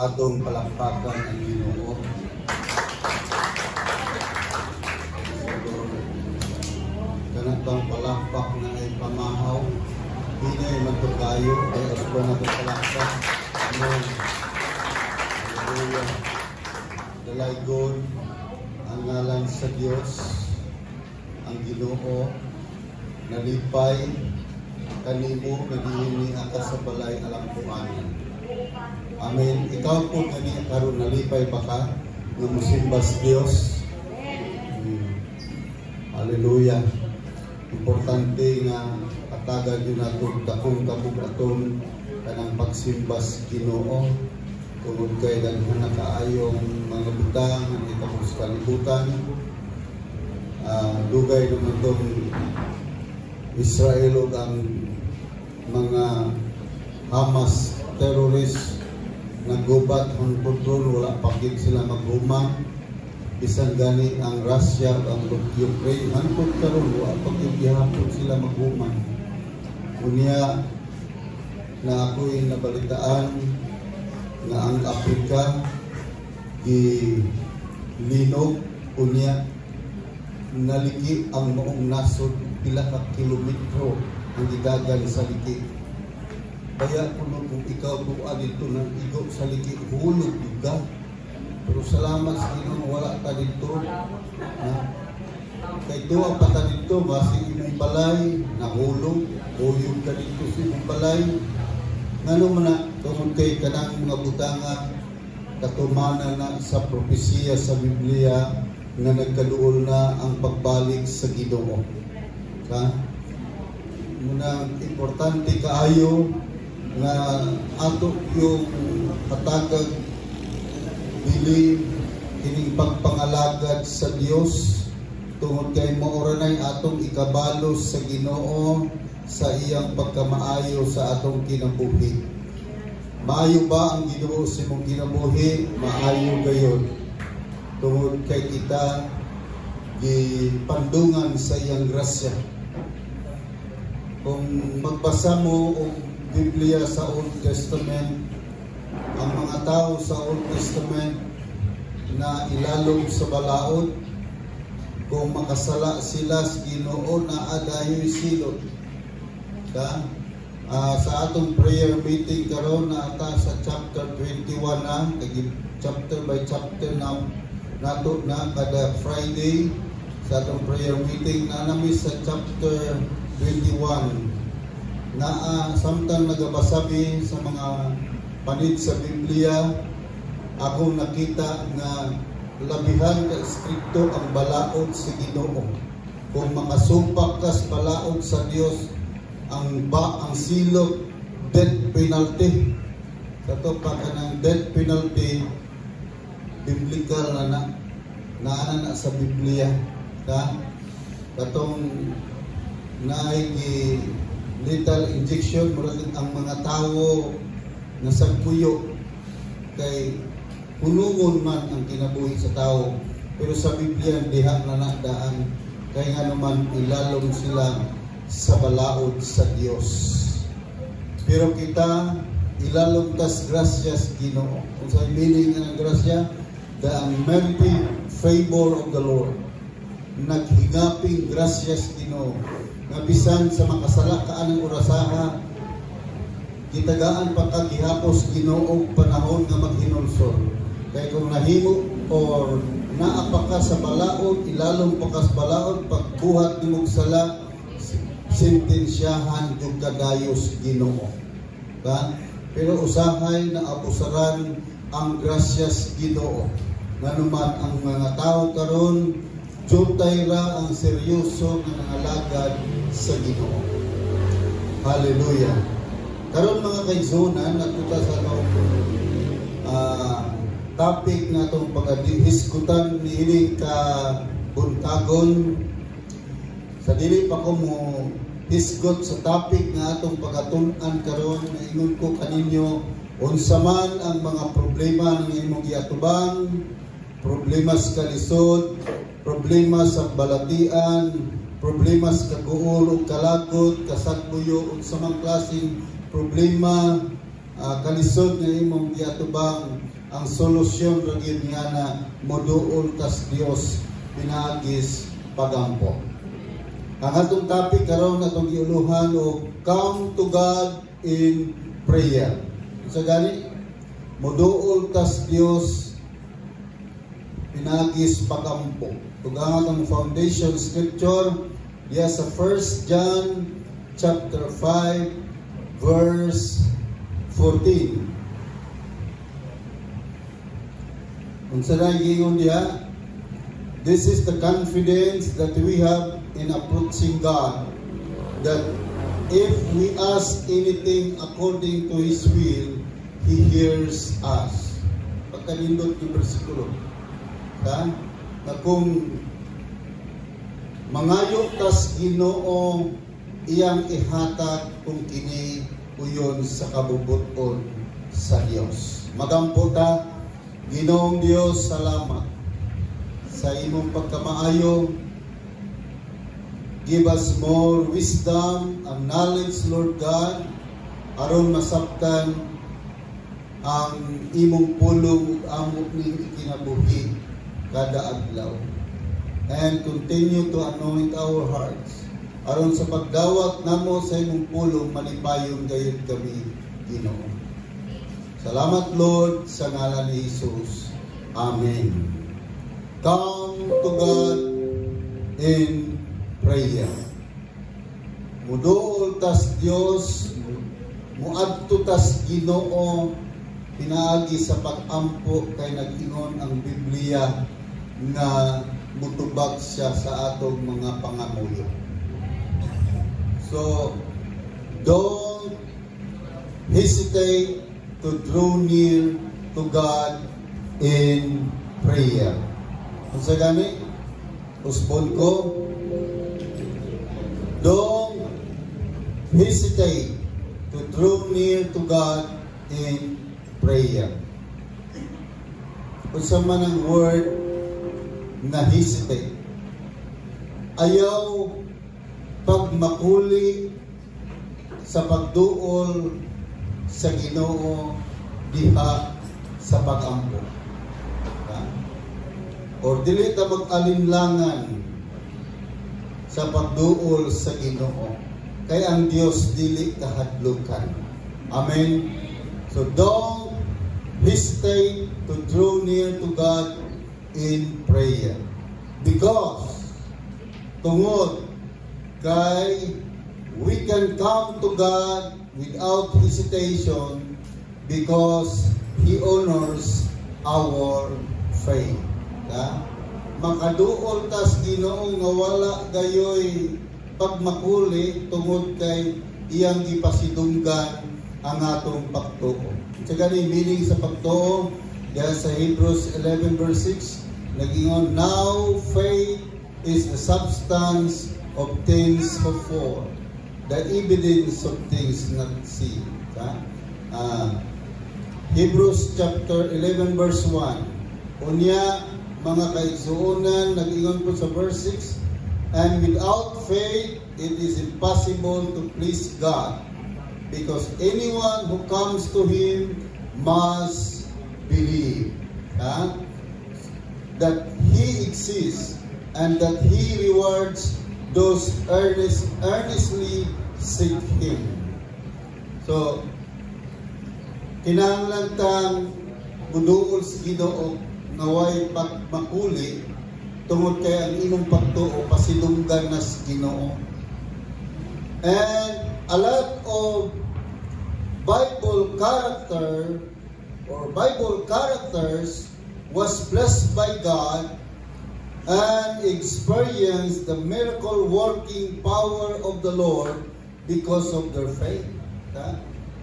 atong palakpakan ang Ginoo. Kanatang palakpak na ay pamahaw, hinay matukayo, ay aspo na itong palakpak. Amen. Hallelujah. Dalaygon ang ngalan sa Diyos, ang Ginoo, nalipay, kanimo, nagihini aka sa balay alam kumanan. Amen. Ikaw po kani karon nalipay pa ka nga mosimba sa Dios. Hallelujah. Importante nga katagan yun nato dakong kabugaton kanang pagsimba sa Ginoo. Tungod kay daghan na kaayong mga butang nga itapos kalibutan. Dugay naman itong Israel o ang mga Hamas terrorist naggubat ang kontrol, wala pakit sila maghumang. Bisan gani ang Russia ang Ukraine hantod karon wala pakit gihapon sila maghumang. Unya na ako'y nabalitaan nga ang Afrika gilinog unya naliki ang maong nasod pila ka kilometro ang gidagan sa liki. Kaya kung ikaw buwan dito ng igo sa liki, hulog juga. Pero salamat sa Ginoo wala ka dito. Kay tuwa pa ka dito, basi imong balay, nahulog, huyog ka dito sa imong balay. Ngano man na, tungod kay kanang mga butanga, katumana na sa propesiya sa Biblia, nga nagkaduol na ang pagbalik sa Ginoo. Muna importante kaayo nga ato yung katagag bili kining pagpangalagad sa Dios tungod kay maora nay atong ikabalo sa Ginoo sa iyang pagkamaayo sa atong kinabuhi. Maayo ba ang Ginoo sa imong kinabuhi? Maayo gayon. Tungod kay kita gipandungan sa iyang grasya. Kung magbasa mo o Biblia sa Old Testament, ang mga tao sa Old Testament na ilalong sa balaod, kung makasala sila sa Ginoo na adayo'y silot. Sa atong prayer meeting karon na ata sa chapter 21 na, chapter by chapter na nato na kada Friday sa atong prayer meeting na namin sa chapter 21 na samtang nagabasabi sa mga panid sa Biblia, akong nakita nga labihan ka strikto ang balaod sa Ginoo. Kung makasumpak ka sa balaod sa Dios, ang silot death penalty. Kato pa ka ng death penalty biblical na sa Biblia. Katong naay lethal injection, murag ang mga tao na sagpuyo kay punungon man ang kinabuhi sa tao, pero sa Biblia diha na nadaan kay nga naman ilalom sila sa balaod sa Dios. Pero kita ilalom tas gracias Ginoo. Kung sa meaning ng grasya, the unmerited favor of the Lord. Naghingaping gracias Ginoo. Nga bisan sa makasala kaan ng orasaha, gitagaan pa ka gihapos Ginoo panahon nga maghinulsol. Kaya kung nahimo or naapa ka sa balaod, ilalong pa ka sa balaod, pagbuhat ni mong sala, sentensyahan yung kadayos Ginoo. Pero usahay na abusaran ang gracias Ginoo. Nga naman ang mga tao karon jutay ra ang seryoso nga nangalagad sa Ginoo. Hallelujah. Karon mga kaigsunan, natuta sa topic na itong paghisgutan niini ka buntagon. Sa dili pa ko mo hisgot sa topic nga atong pagatunan karon, naingon ko kaninyo unsa man ang mga problema ng imong giatubang, problema sa kalisod, problema sa balatian, problema sa kaguol o kalagot, kasagbuyo o sa mga klaseng problema, kalisod na imong giatubang. ang solusyon lagi niya na moduol tas Dios pinaagis pagampo. Ang atong topic karon atong giuluhan o come to God in prayer. Sa gani moduol tas Dios pinagis pagampo. Tugang ang foundation scripture sa 1 John chapter 5 verse 14. Unsa na gingon diha? This is the confidence that we have in approaching God, that if we ask anything according to His will, He hears us. Pagkanindot yung bersikulo. Na kung mangayo tas Ginoo iyang ihatag kung kini uyon sa kabubuton sa Dios. Magampo ta, Ginoong Dios, salamat sa imong pagkamaayo. Give us more wisdom and knowledge, Lord God, aron masabtan ang imong pulong ug amok ning ikinabuhi kada adlaw. And continue to anoint our hearts aron sa pagdawat namo sa imong pulong malipayon gayud kami, Ginoo. Salamat, Lord, sa ngalan ni Jesus. Amen. Come to God in prayer. Muduol tas Dios, muadto tas Ginoo, pinaagi sa pag-ampo kay nag-ingon ang Biblia nga mutubag siya sa atong mga pangamuyo. So, don't hesitate to draw near to God in prayer. Kung sa gani, usbon ko, don't hesitate to draw near to God in prayer. Kung sa man ang word na hesitate, ayaw pagmakuli sa pagduol sa Ginoo diha sa pag-ampo. Or dili ta mag-alinlangan sa pagduol sa Ginoo. Kay ang Dios dili kahadlukan. Amen. So don't hesitate to draw near to God in prayer. Because tungod kay we can come to God without hesitation because He honors our faith. Makaduol tas Ginoo nga wala gayoy pagmakuli tungod kay iyang gipasidunggan ang atong pagtuo. Sa gani meaning sa pagtuo diha sa Hebrews 11 verse 6 nagingon, now faith is the substance of things hoped for, the evidence of things not seen. Hebrews chapter 11 verse 1. Unya mga kaigsuonan nag-ingon po sa verse 6, and without faith it is impossible to please God, because anyone who comes to Him must believe that He exists and that He rewards those earnestly seek Him. So, kinahanglan tang muduol sa Ginoo nga way pagmakuli tungod kay ang imong pagtuo pasidunggan na sa Ginoo. And a lot of Bible characters was blessed by God and experienced the miracle working power of the Lord because of their faith.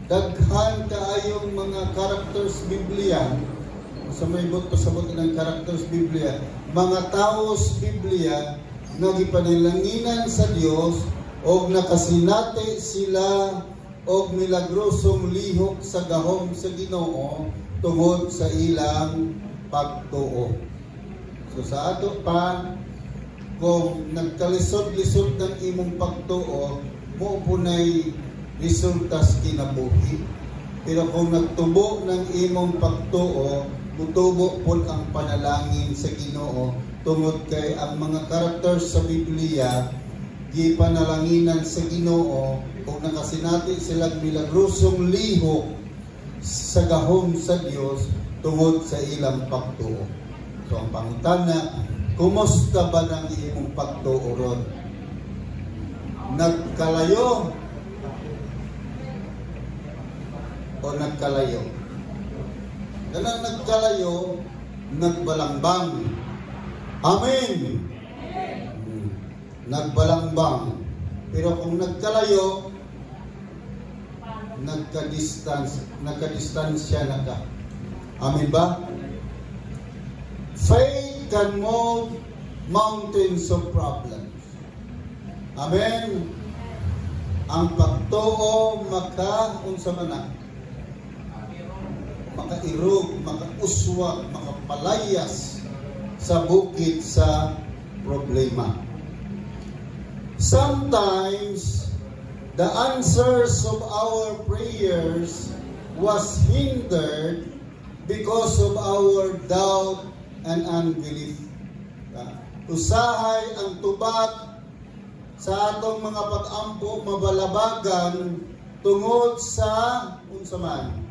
Daghan kaayong mga characters Biblia, sa may pasabot ng characters Biblia, mga taos Biblia na gipanilanginan sa Dios o nakasinati sila o milagrosong lihok sa gahom sa Ginoo tungod sa ilang pagtuo. So sa ato pa, kung nagkalisod-lisod ng imong pagtuo, mo punay resultas kinabuhi. Pero kung nagtubo ng imong pagtuo, mutubo po ang panalangin sa Ginoo tungod kay ang mga characters sa Biblia gipanalanginan sa Ginoo ug nakasinati silang milagrosong lihok sa gahom sa Dios tungod sa ilang pagtuo. So ang pangutana, kumusta ba nang imong pagtuo ron? Nagkalayo o nagkalayo? Ganang nagkalayo, nagbalangbang. Amen. Nagbalangbang. Pero kung nagkalayo, nagka-distansya na ka. Amen ba? Faith can move mountains of problems. Amen. Ang pagtuo unsa man na, makairog, makauswag, makapalayas sa bukid sa problema. Sometimes the answers of our prayers was hindered because of our doubt and unbelief. Usahay ang tubat sa atong mga pag-ampo mabalabagan tungod sa unsa man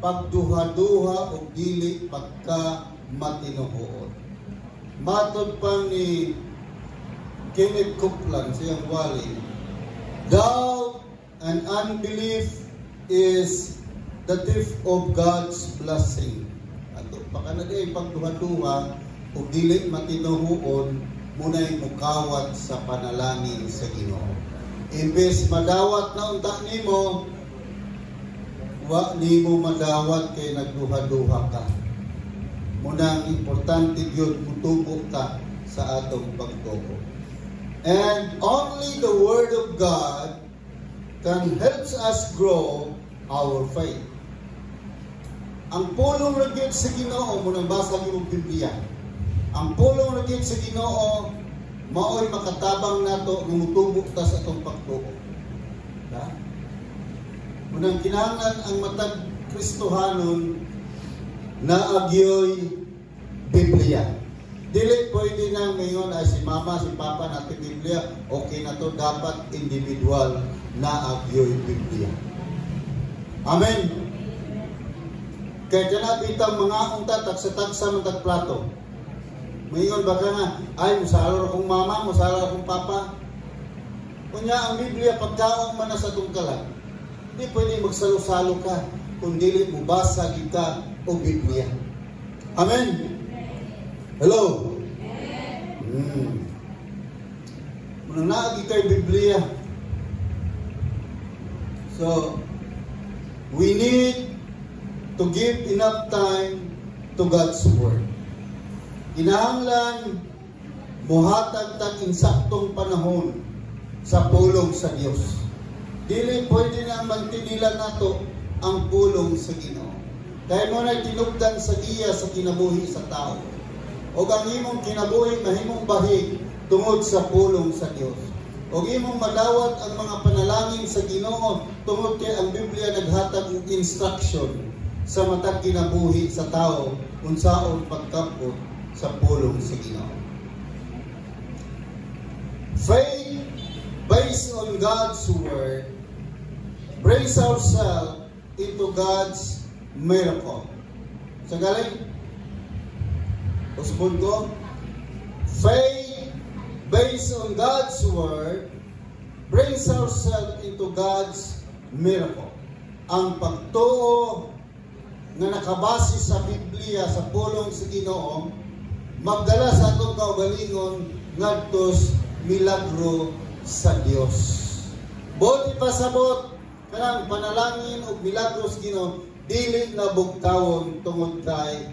pagduha-duha o dili pagka matinuod. Matod pa ni Kenneth Copeland siyang wali, doubt and unbelief is the thief of God's blessing. Ato baka na day pagduha-duha o dili matinuod munay mukawat sa panalangin sa Ginoo. Imbes madawat na unta nimo, wa nimo madawat kay nagduha-duha ka. Munang importante gyud mutubo ka sa atong pagtuo. And only the Word of God can help us grow our faith. Ang pulong ra gyud sa Ginoo munang basa gyud og Biblia. Ang pulong ra gyud sa Ginoo mao'y makatabang nato nga mutubo ta sa atong pagtuo. Munang kinahanglan ang matag Kristohanon na agyoy Biblia. Dili pwede na ngayon ay si mama, si papa natin Biblia, okay na to, dapat individual na agyoy Biblia. Amen. Kaya dyan bitang mga unta, tagsa-tagsa ng tagplato. Ngayon baka nga, ay musalo akong mama, musalo akong papa. Kunya ang Biblia, pagkaong man sa tungkalan, hindi pwede magsalo-salo ka kung dili mo basa kita o Biblia. Amen? Hello? Muna naagi kay Biblia. So, we need to give enough time to God's Word. Kinahanglan muhatag tag insaktong panahon sa pulong sa Dios. Dili pwede na magtinilan nato ang pulong sa Ginoo. Dahil mo na tinugdan sa iya sa kinabuhi sa tao. O ang imong kinabuhi mahimong bahig tungod sa pulong sa Dios. O imong madawat ang mga panalangin sa Ginoo tungod kay ang Biblia naghatag og instruction sa matag kinabuhi sa tao unsaon pagkapot sa pulong sa Ginoo. Faith based on God's Word brings ourselves into God's miracle. Sa galing, usbon ko, faith based on God's Word brings ourselves into God's miracle. Ang pagtuo na nakabase sa Biblia sa pulong sa Ginoo magdala sa atong kaugalingon ngadtos milagro sa Dios. Buti pasabot kanang panalangin o milagros Ginoo dili na bugtawon tungod kay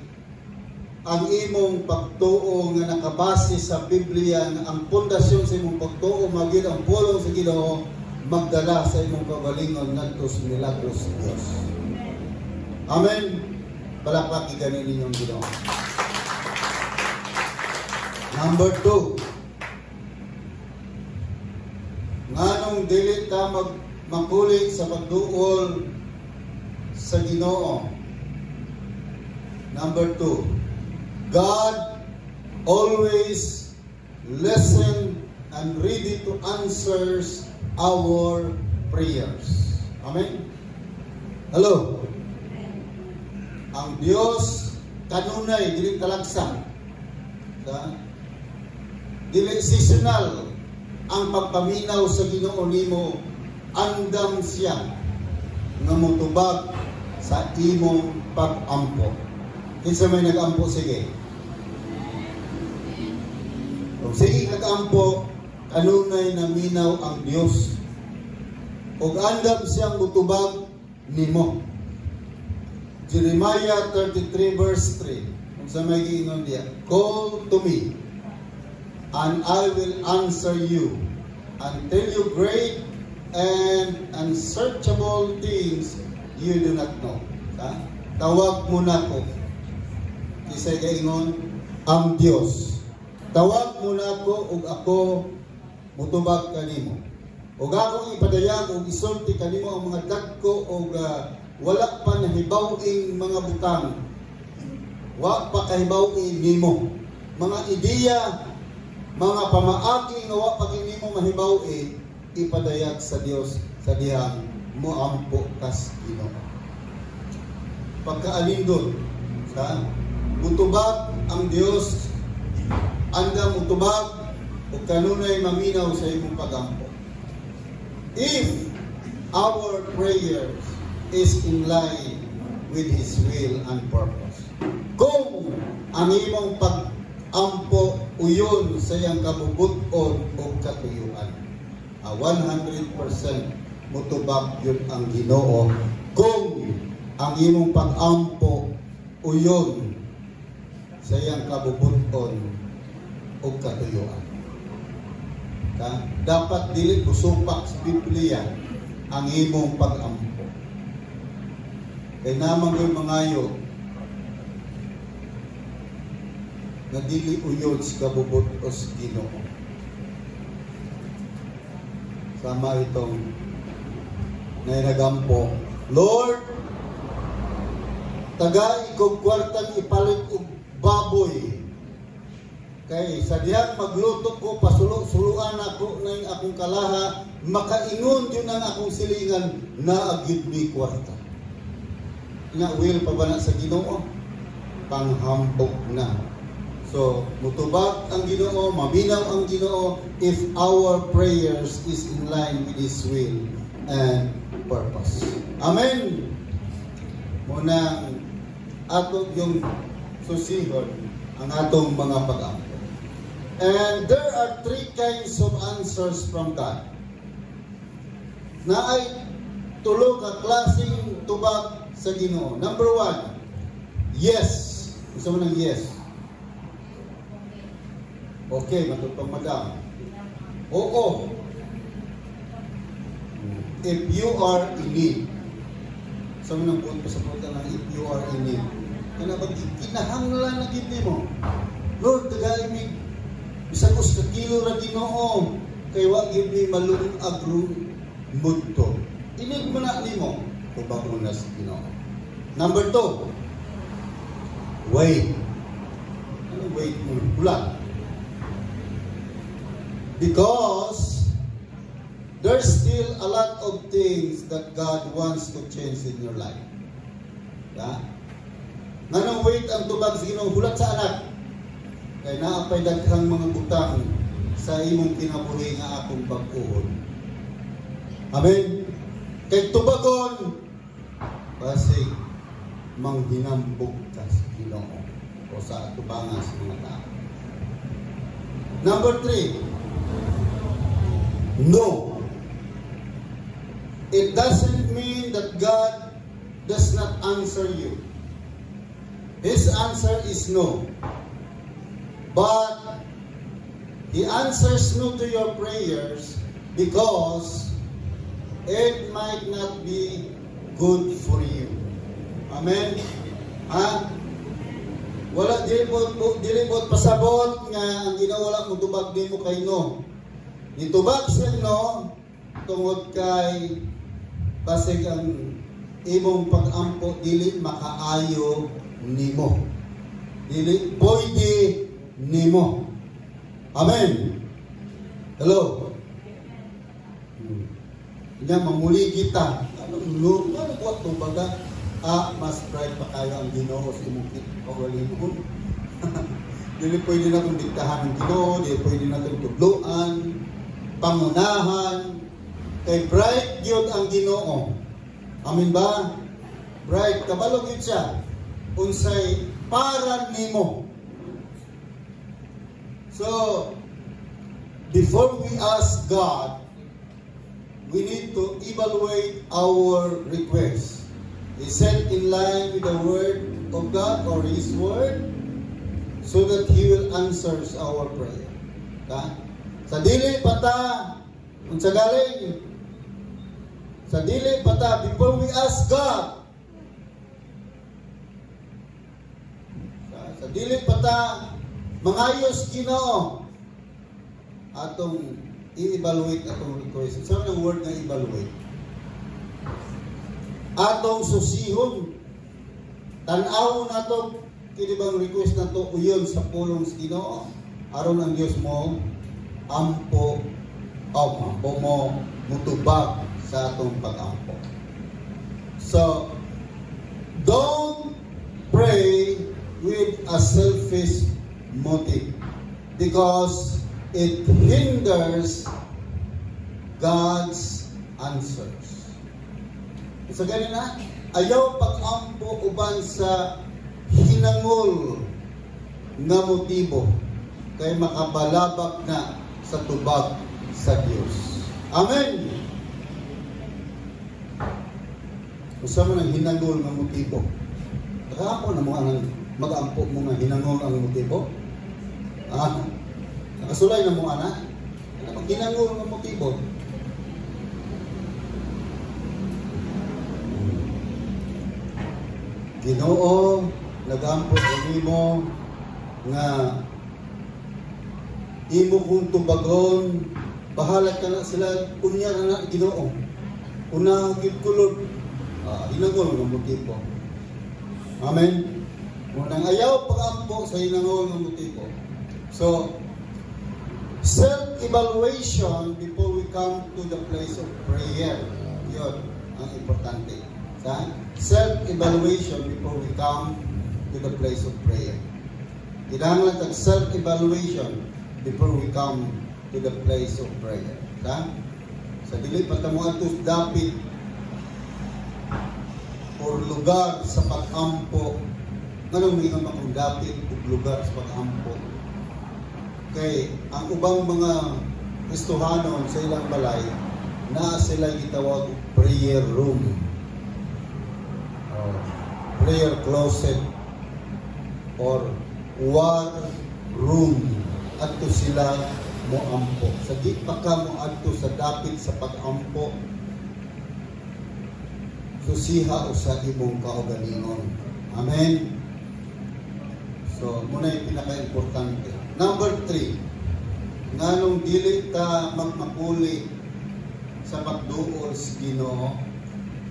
ang imong pagtuo nga nakabase sa Biblia nga ang pundasyon sa imong pagtuo magid ang pulong sa Ginoo magdala sa imong kaugalingon ngadtos milagros sa Dios. Amen. Palakpak ganin ninyong Ginoo. Number 2. Nganong dili ta makulit sa pagduol sa Ginoo. Number 2, God always listen and ready to answer our prayers. Amen? Hello? Ang Diyos kanunay, dili talagsa. Dili seasonal ang pagpaminaw sa Ginoo nimo, andam siya nga motubag sa imong pag-ampo. Kinsa may nag-ampo, sige. Kung sige nag-ampo, kanunay na minaw ang Dios. Og andam siyang motubag nimo. Jeremiah 33 verse 3. Kung sa may giingon diya, call to me, and I will answer you, and tell you great and unsearchable things you do not know. Tawag mo na ko. Kisay kaingon, ang Dios. Tawag mo na ko, ug ako mutubag kanimo. Ug akong ipadayag ug isulti kanimo ang mga dagko ug wala pa nahibawing mga butang. Wa pa kahibawin nimo. Mga ideya, mga pamaagi nga wa pa nimo mahibawin, ipadayag sa Dios sa dihang moampo kas Ginoo. Pagkaalindon sa mutubag ang Dios, anda mutubag ug kanunay maminaw sa imong pagampo. If our prayers is in line with His will and purpose. Kung ang imong pag-ampo uyon sa iyang kabubuton o katuyuan, 100% mutubag yun ang Ginoo. Kung ang imong pag-ampo uyon sa iyang kabubuton o katuyuan. Dapat dili busupak sa Biblia ang imong pag-ampo. Kay namang yung mangayo na dili uyod sa kabubutos Ginoo. Sama itong nainagampo, Lord, tagay kog kwartang ipalit og baboy. Kay sa diyang magluto ko, pasulo-suluan ako na yung akong kalaha, makaingon yun ang akong silingan na agid mi kwarta. Nga will pa ba na sa Ginoo? Panghambog na. So, mutubag ang Ginoo, maminaw ang Ginoo if our prayers is in line with His will and purpose. Amen! Muna, ato yung susihon ang atong mga pag-ampo. And there are 3 kinds of answers from God. Na ay tulo ka klaseng tubag sa Ginoo. Number 1, yes. Gusto mo ng yes? Okay, matutong madam. Oo. If you are in need. Gusto mo ng punto sa punta ng if you are in need. Kaya ba, kinahanglan na gini mo. Lord, tagay mi. Bisag ko sa kilo na Ginoo. Kaya wag give me malung agro mudto. Inig mo na ni mo. Tubag mo na sa Ginoo. Number 2, wait. Ano wait mo? Bulan. Because there's still a lot of things that God wants to change in your life. Yeah? Nganong wait ang tubag sa Ginoo, hulat sa anak. Kaya naapay daghang mga butang sa imong kinabuhi nga akong bag-uhon. Amen? Kay tubagon, basig manghinambog ka sa Ginoo o sa tubangan sa mga tao. Number 3, no. It doesn't mean that God does not answer you. His answer is no. But He answers no to your prayers because it might not be good for you. Amen? Ha? Wala, dili po pasabot nga ang ginawala mo tubag di mo kay no. Nitubag siya no, tungod kay basig ang imong pag-ampo dili makaayo nimo. dili pwede nimo. Amen. Hello. Nga mamuli kita. Ano buhat to baga? Mas bright pa kayo ang Ginoo sa imong kaugalingon. Dili pwede na itong diktahan ng Ginoo, dili pwede na itong tudloan, pangunahan, kay bright yun ang Ginoo. Amin ba? Bright, kabalog yun siya. Unsay para nimo. So, before we ask God, we need to evaluate our request. Is it in line with the Word of God or His Word? So that He will answer our prayer. Sa dili pata, unsa galing? Sa dili pata, before we ask God, sa dili pata, mangayos Ginoo, atong i-evaluate atong request. Saan ang word na evaluate? Atong susihon, tan-aw na to, kini bang request na to uyon sa pulong sa Ginoo, aron ang Dios mo ampo mo mutubag sa atong pag-ampo. So, don't pray with a selfish motive because it hinders God's answers. So, ganun na, ayaw pag-ampo uban sa hinangol nga motibo kay makabalabak na sa tubag sa Dios. Amen. Usa man ang hinangol nga motibo. Kahapon na mo ang mag-ampo mo nga hinangol ang motibo. Nakasulay na mo ana. Ano hinangol nga motibo? Ginoo, nag-ampo mo nga imo kung tubagon, bahala ka na sila, unya na Ginoo. Una, gitkulod, hinangol ng motibo. Amen? Munang ayaw pag-ampo sa hinangol ng motibo. So, self-evaluation before we come to the place of prayer. Yun ang importante. Self-evaluation before we come to the place of prayer. Kailangan ng self-evaluation before we come to the place of prayer. Sa dili patamuan to dapit or lugar sa pag-ampo. Ganun may nga makong dapit o lugar sa pag-ampo. Kay ang ubang mga Kristohanon sa ilang balay na sila gitawag prayer room. Prayer closet or war room adto sila mo ampo. Sa di pa ka mo adto sa dapit sa pag-ampo, susiha o sa imong kaugalingon. Amen. So, muna yung pinaka-importante. Number 3, nganong dili ta magmapuli sa pagduol sa Ginoo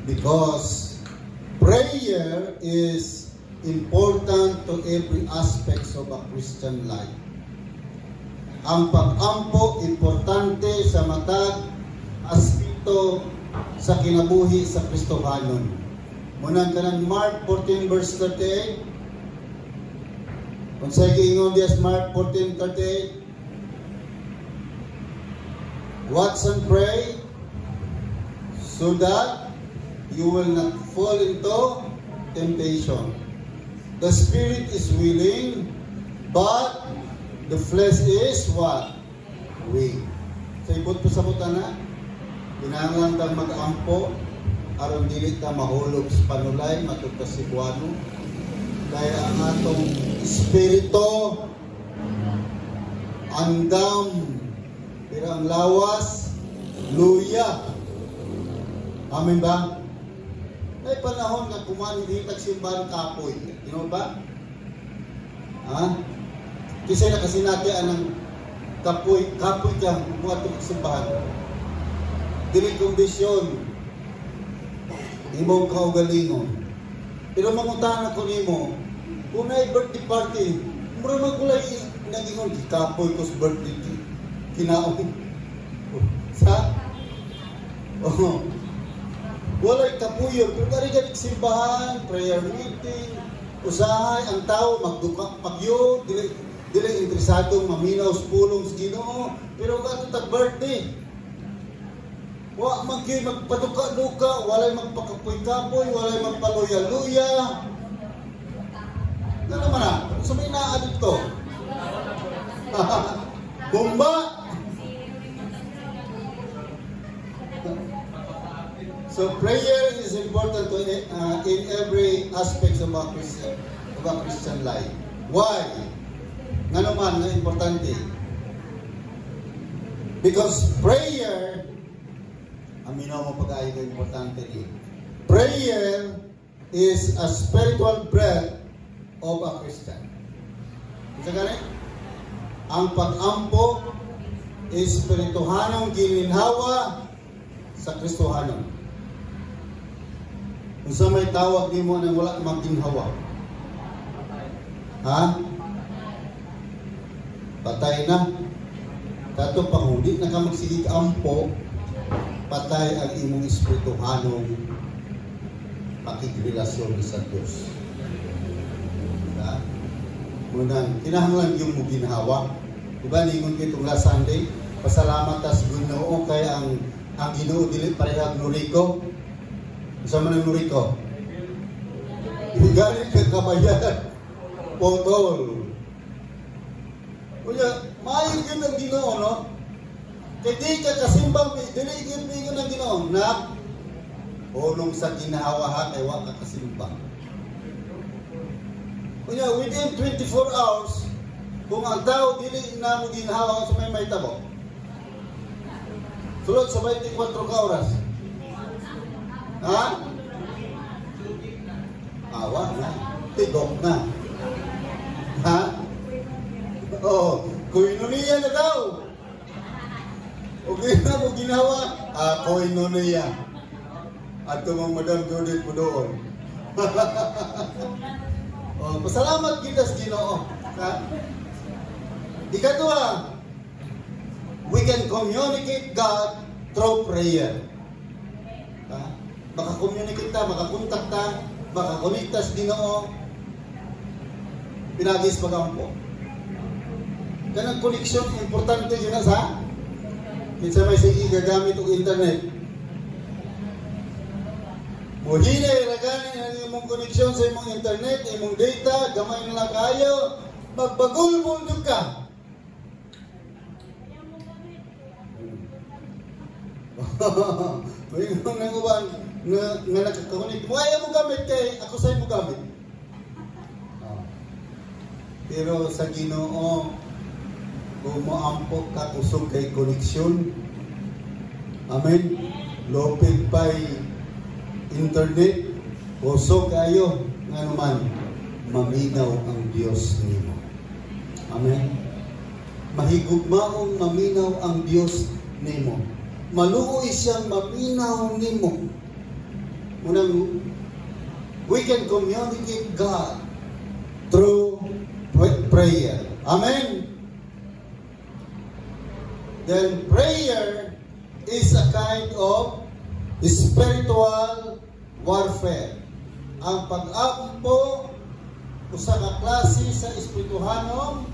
because prayer is important to every aspect of a Christian life. Ang pag-ampo importante sa matag aspeto sa kinabuhi sa Kristohanon. Muna ka ng Mark 14 verse 38. Kung sa giingon dias Mark 14:38. Watch and pray so that you will not fall into temptation. The spirit is willing, but the flesh is what? Weak. Sa ibot po sa butana, kinahanglan tang mag-ampo aron dili ta mahulog sa panulay matug sa Cebuano. Kaya ang atong espiritu andam, pero ang lawas luya. Amen ba? May panahon na kumanihitag simbahan kapoy. You know ba? Kasi nakasinatian ng kapoy ka buhat ng simbahan. Dili kondisyon imong kaugalingon. Pero mangutan ako nimo, kung may birthday party, mura magulay naging kapoy ko sa birthday kinaon. Sa walay kapuyo, pero gari-gari simbahan, prayer meeting, usahay, ang tao magduka, pagyo, dili interesadong maminaw sa pulong sa Ginoo, pero gato tag birthday. Wa magyoy magpaduka-duka, walay magpakapoy-kapoy, walay magpaluya-luya. Ano naman na? So may naadit ko. Bomba! So prayer is important to, in every aspect of a Christian life. Why? Nga naman na importante. Because prayer, aminaw mo pag-aay na importante din. Prayer is a spiritual breath of a Christian. Isa gani? Ang pag-ampo is spirituhanong gininhawa sa Kristohanon. Kung sa may tawag di mo na wala magginhawa. Ha? Patay na. Kato pangudi na ka magsigig ampo, patay ang imong espirituhanong pakigrelasyon sa Diyos. Ha? Munang, kinahanglan yung mo ginhawa. Diba, ningon kitong last Sunday, pasalamat tas Ginoo kay ang Ginoo dili parehag nuriko. Isa man ang nuriko. Galing ka kabayan. Potol. Kuya, maayon yun ang Ginoo, no? Kaya di ka kasimbang, dili yun ang Ginoo. Na, ulong sa ginahawa ha, kaya wak ka kasimbang. Kuya, within 24 hours, kung ang tao dili na mo ginahawa sa may tabo. Sulod sa 24 ka oras. Ha? Awa na. Tigok na. Ha? Oo. Koinonia na daw. Okay na mo ginawa. Koinonia. At tumang Madam Judith mo doon. Pasalamat kita sa Ginoo. Ha? Ikatwa, we can communicate God through prayer. Ha? Maka-communicate ta, maka-contact ta, maka-connecta sa Ginoo. Pinagis pagampo. Kanang connection, importante yun na sa kinsa may sige gagamit og internet. Muhinay ragani ang imong connection sa imong internet, imong data, gamay na lang kayo, magbagul-bul ka. May nang uban nga nakakakunik mo, ayaw mo gamit kay ako sa'yo mo gamit. Pero sa Ginoo, kung maampok ka kusog kay koneksyon, amen, lopig pa'y internet, kusog kayo, nga naman, maminaw ang Diyos nimo. Amen. Mahigugmaong maminaw ang Diyos nimo. Maluoy siyang maminaw nimo. Unang, we can communicate God through prayer. Amen? Then prayer is a kind of spiritual warfare. Ang pag-ampo usa ka klase sa espirituhanong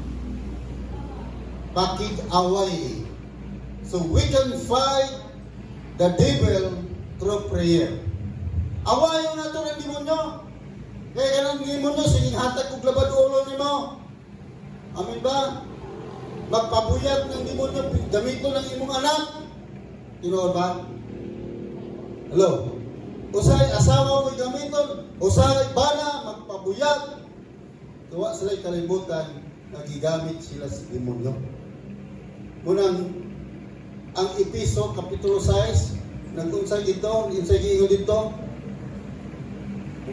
pakig-away. So we can fight the devil through prayer. Awayon na ito ng demonyo. Kaya kanang demonyo, sige hatag kong labad ulo ni mo. Amin ba? Magpabuyat ng demonyo, gamito ng imong anak. Tinood ba? Hello? Usay asawa mo gamiton, usay bana, magpabuyat. Tuwa sila'y kalibutan, nagigamit sila sa demonyo. Munang, ang Episo, Kapitulo 6, nag-unsay dito, unsay giingon dito,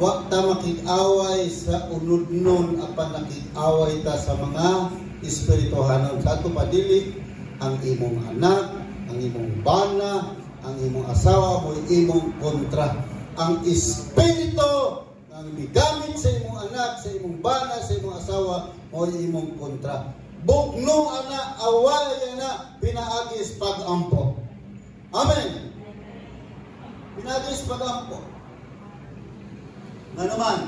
wa ta makig-away sa unod-nun apan nakig-away ta sa mga espirituhanon. Sa ato padili, ang imong anak, ang imong bana, ang imong asawa mo imong kontra. Ang espiritu nga ang migamit sa imong anak, sa imong bana, sa imong asawa, o imong kontra. Bugno ana, away na, pinaagis pag-ampo. Amen. Pinaagis pag-ampo. Nga naman,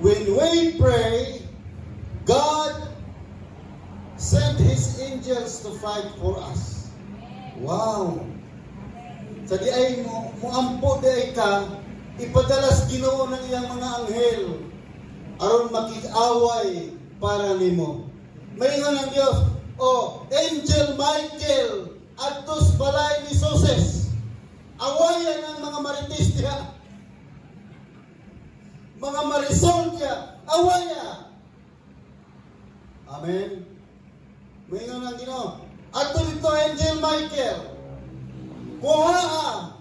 when we pray, God sent His angels to fight for us. Wow! Sa di ay muampo di ay ka, ipadalas Ginoo ng iyang mga anghel aron makik-away para nimo. Maingon ang Dios, Angel Michael adtos balay ni Soses. Awayan ang mga marites diha. Mga marisol diha, awaya. Amen. Maingon ang Ginoo, adto dito Angel Michael. Kuha,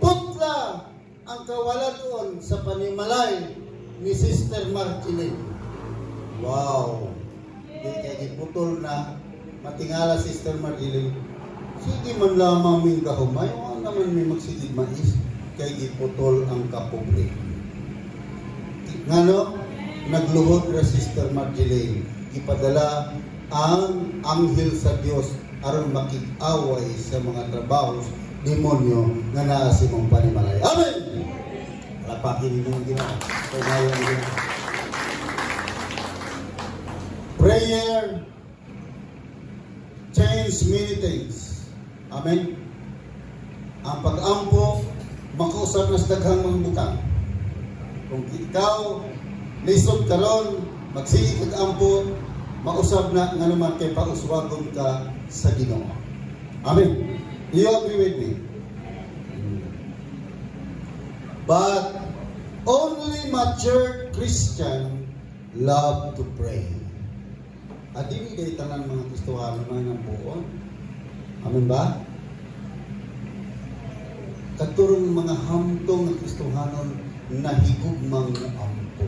putla ang kawaladon sa panimalay ni Sister Martilene. Wow! Di kaya giputol na matingala Sister Martilene. Sige man lamang ming kahumay, o naman may magsigid mais, kaya giputol ang kapublik. Ngano? Nagluhod na Sister Martilene. Ipadala ang anghel sa Dios aron makik-away sa mga trabaho demonyo nga naa sa imong panimalay. Amen! Lapakin ninyo ang Ginoo. Prayer change many things. Amen? Ang pag-ampo, makausap na sa daghang mga butang. Kung ikaw, lisod karon, magsige pag-ampo, mausap na nga naman kay pauswagon ka sa Ginoo. Amen? Do you agree with me? But only mature Christian love to pray. At hindi kayo tanan mga Kristohano na ng buon. Amen ba? Katurong mga hamtong ng Kristohanon nahigugmang ampo.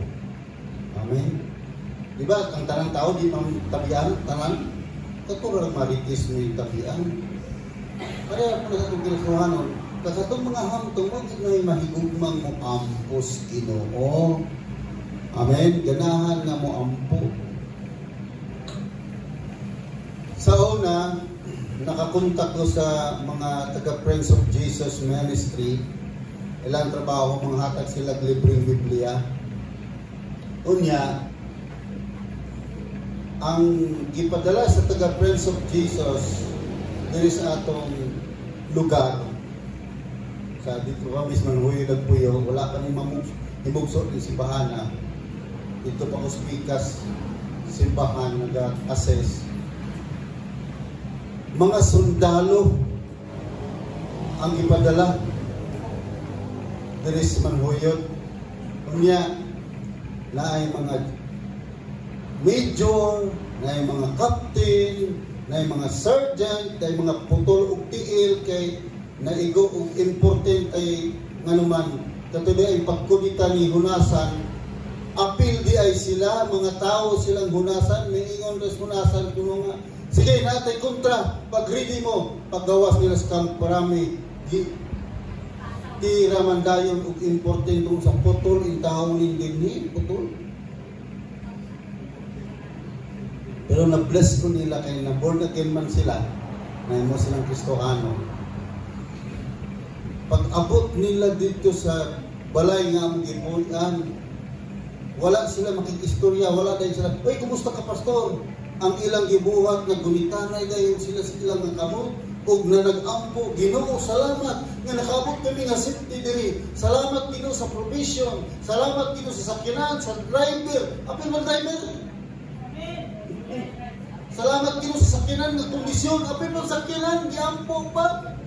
Amen? Diba? Ang tanang tao di mang tabian, tanan. Katurong maritis may tabian. Kaya po na sa itong Kristohanon, kasatong mga hamtong, huwag na'y mahigugmang mo ampos Ginoo. Amen? Ganahan na mo ampo. Sa una, nakakontak ko sa mga taga-Friends of Jesus Ministry. Ilang trabaho, mga hatag sila libreng Biblia. Unya, ang gipadala sa taga-Friends of Jesus diri sa atong lugar, sa dito kami sa Manhuyo nagpuyo, wala pa ni himugso ni simbahan. Dito pa ko speakers simbahan nag-assess. Mga sundalo ang ipadala diri sa Manhuyo. Unya na ay mga major, na ay mga captain, na ay mga sergeant, na ay mga putol ug tiil kay naigo ug important ay nganuman katuloy ay pagkudita ni hunasan. Apil di ay sila, mga tao silang hunasan, miingon res hunasan kuno nga sige natay kontra pag ready mo paggawas nila sa Camp Parami di ramandayon ug important kung sa putol intawon din putol. Pero na-bless ko nila kaya na born again man sila na mo silang Kristohano. Pag-abot nila dito sa balay nga ang gipunan, wala sila makikistorya, wala dahil sila, "Uy, kumusta ka, pastor?" Ang ilang gibuhat, nagunitanay dahil sila sa ilang nagkamot, ug na nag-ampo, "Ginoo, salamat nga nakaabot kami nga safety diri. Salamat Ginoo sa provision, salamat Ginoo sa sakyanan, sa driver." Apil man driver? Salamat Ginoo sa sakyanan nga kondisyon, apil man sakyanan, giampo pa.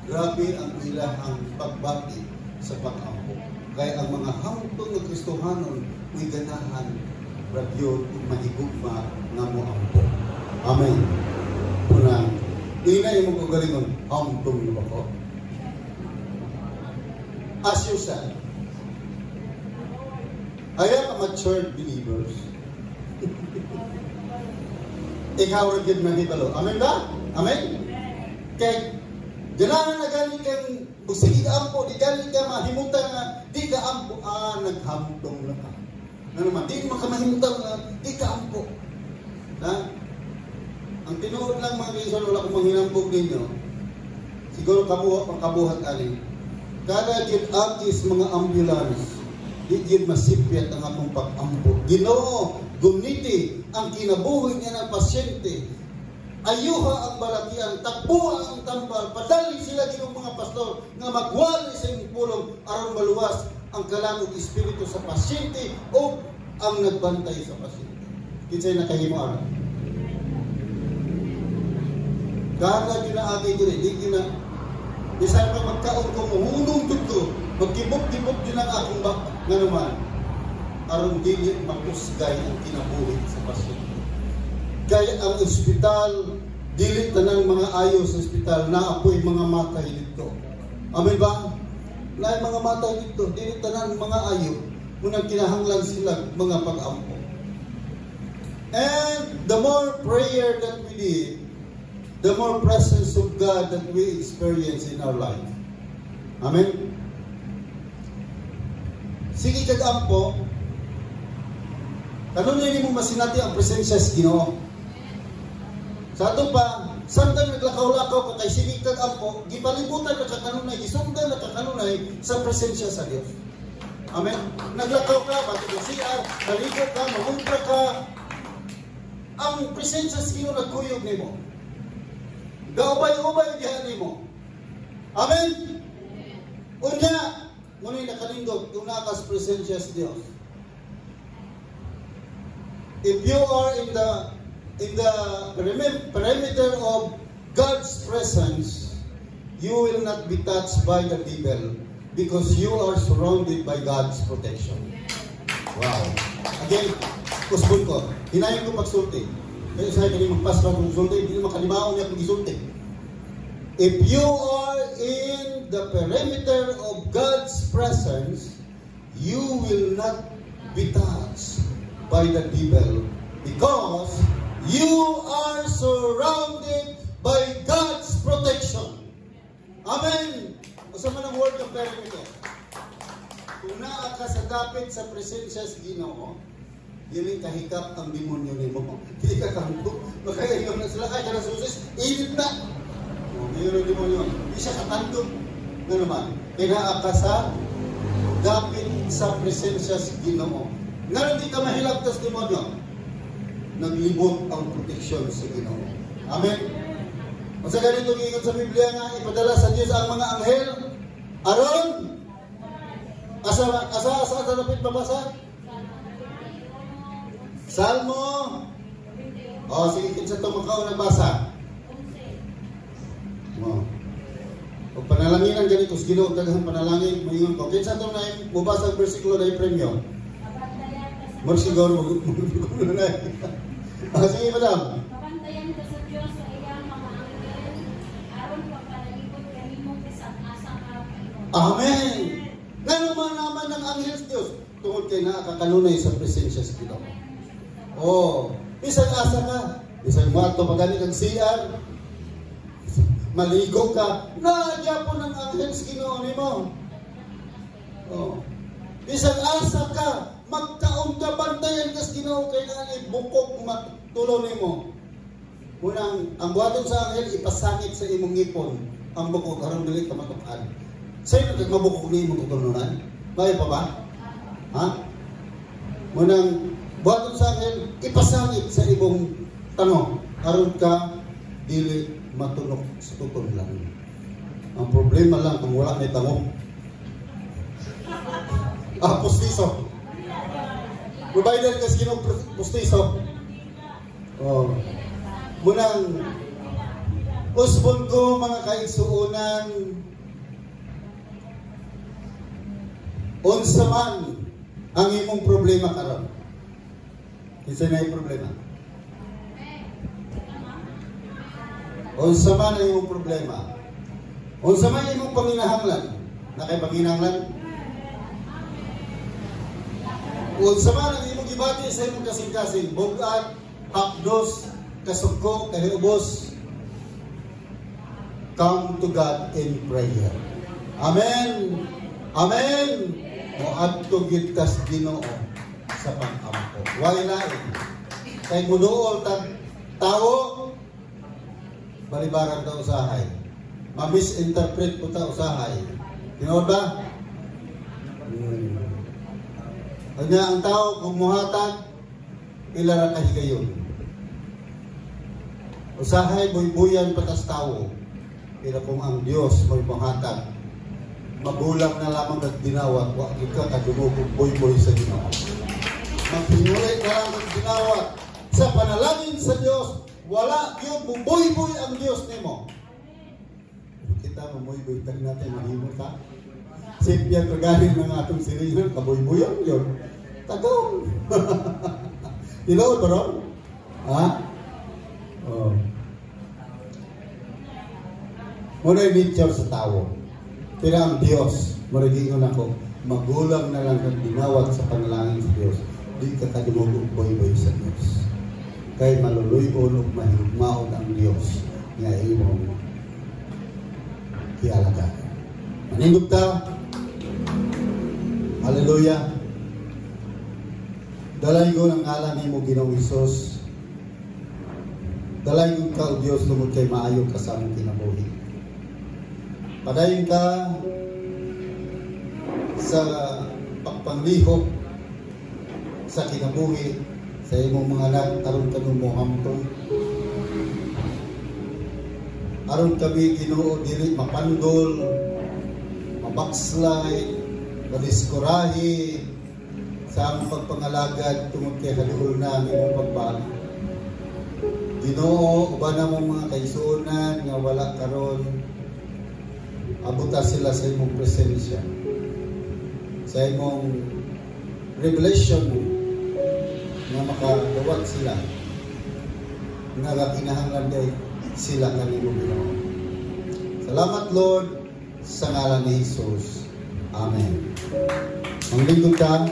Grabe ang ilahang pagbati sa pag-ampo. Kaya ang mga hamtong ng Kristohanon may ganahan, radyo, mahigugma nga mo ampo. Amen. Unang, inay mo kagalingon, hamtong na ba ko? As you said, I am a matured believers. Ikaw rin gid mahitalo. Amen ba? Amen? Kaya ganahan na galing kang Kung sige ka ampo, di galing ka mahimutan nga, di ka ampo, naghamdong na ka. Ano naman, di mo ka mahimutan nga, di ka ampo. Ha? Ang tinuod lang mga kaisan, wala kong manghinambog ninyo, siguro kabuhat alin. Kada yun agis mga ambulance, di yun masipyat ang akong pag-ampo. Ginoo, gumniti ang kinabuhi niya ng pasyente. Ayuha ang balakian, takbuha ang tambal, padali sila ginong mga pastor nga magwali sa inyong pulong aron maluwas ang kalangog espiritu sa pasyente o ang nagbantay sa pasyente. Kinsay nakahimo ara. Kada ginaagay ko rin, di gina, bisan pa magkaon ko, muhunong tuto, magkibok-kibok din ang akong nga naman, aron dili makusgay ang kinabuhi sa pasyente. Kaya ang ospital, dili tanang mga ayo sa ospital, naapoy mga matay dito. Amen ba? Naay mga matay dito, dili tanang mga ayo, munang kinahanglan sila mga pag-ampo. And the more prayer that we did, the more presence of God that we experience in our life. Amen? Sige kag-ampo, kanunay mo masinati ang presensya sa Ginoo. Sa ato pa, samtang naglakaw-lakaw ka kay sige kag-ampo, gipalibutan na kakanunay, gisundan na kakanunay sa presensya sa Dios. Amen? Naglakaw ka, bato ka siya, naligo ka, mamuntra ka, ang presensya sa Ginoo nagkuyog nimo. Gaubay-ubay dihan mo. Amen? Unya, ngunit nakalindog, kung nakas presensya sa Diyos. If you are in the perimeter of God's presence, you will not be touched by the devil because you are surrounded by God's protection. Wow. Again, kusbon ko, hinayin ko pagsulti. Kaya sa akin magpas pa kung sulti, hindi makalimaon niya kung isulti. If you are in the perimeter of God's presence, you will not be touched by the devil because you are surrounded by God's protection. Amen. Usa man ang word ng perimeter. Kung naa ka sa dapit sa presensya sa Ginoo, yun kahikap ang demonyo ni mo. Hindi ka kanto. Makainom na sila. Ay, ka na susis. Init na. Mayroon yung demonyo. Hindi siya kakanto. Nga naman. Kinaa ka sa dapit sa presensya sa Ginoo. Nga hindi ka mahilagtas demonyo. Naglibot ang proteksyon sa Ginoo. Amen. Kung sa ganito giingon sa Biblia nga, ipadala sa Diyos ang mga anghel. Aron? Asa dapit babasa? Salmo. Sige, kinsa ito makaw nagbasa. Kung panalangin ang ganito, Ginoo daghang panalangin, mayon ko. Kinsa ito na mubasa ang versikulo na i-premium? Marsigor mo na. Sige, madam. Papantayan ka sa Diyos sa iyang mga anghel, aron pagpalagipot kanimo sa asang araw. Amen. Nga naman ng anghel sa Diyos, tungod kay nakakakanunay sa presensya sa Ginoo. Isang asa ka, isang mato pagani kang CR, maligo ka, nagya po ng anghel sa Ginoo nimo. Isang asa ka, magkaon ka, bantayan ka sa Ginoo kay nga bukog matulong nimo. Unang ang buhaton sa anghel ipasangit sa imong ngipon ang bukog aron dili ka matukad. Sa'yo na mabukog nimo tutulunan? Bayo pa ba? Ha? Unang buhaton sa anghel ipasangit sa imong tanong aron ka dili matulog sa tutulunan. Ang problema lang kung wala may tanong. Pustiso. Provider ka sa Ginoo pustiso. Munang usbon ko mga kaigsuunan, unsa man ang imong problema karon? Kinsa na yung problema? Unsa man ang imong problema? Unsa man ang imong panginahanglan? Nakay panginahanglan? Unsa man ang imong gibati sa imong kasing-kasing, bugat, hapdos, kasugko, kahilubos, come to God in prayer. Amen. Amen. Moadto gid kas Ginoo sa pag-ampo. Why lain? Kay muduol tag tao balibaran ta usahay. Ma-misinterpret po ta usahay. Tinuod ba? Kanya ang tao kung muhatag ilara kahigayon. Usahay buy-buyan patas tao. Pero kung ang Dios mo'y muhatag, magulang na lamang at dinawat, wag ka kadumugog boy-boy sa Ginoo. Magpinulit na lang ang dinawat sa panalangin sa Diyos, wala yun, buboy-boy ang Diyos nimo. Kita maboy-boy, tag natin, mahimot ha. Sipyan kagaling ng atong silingan, kaboy-boyan yun. Tagaw. Tilaw ba ron? Ha? Oh. Muna yung nature sa tao. Pero ang Diyos, marigingon ako, magulang na lang ang dinawat sa panalangin sa Diyos. Di ka kadumugog boy-boy sa Diyos. Kay maluluyon o mahigmaon ang Diyos nga imong kialagaan. Manindog ta. Hallelujah. Dalay ko ng ngalan ni mo Ginoong Hesus. Dalay ko ka o Diyos lumod kay maayo ka sa among kinabuhi. Padayon ka sa pagpanglihok sa kinabuhi sa imong mga anak aron kami mo hamtong. Aron kami Ginoo dili mapandol, mabakslay, madiskurahi sa among pagpangalagad tungod kay haluhol na ang imong pagbalik. Ginoo, uban na mong mga kaisuonan nga wala karon, abuta sila sa imong presensya, sa imong revelation nga makadawat sila nga kinahanglan day sila kanimo Ginoo. Salamat Lord sa ngalan ni Jesus. Amen. Ang lingkod ka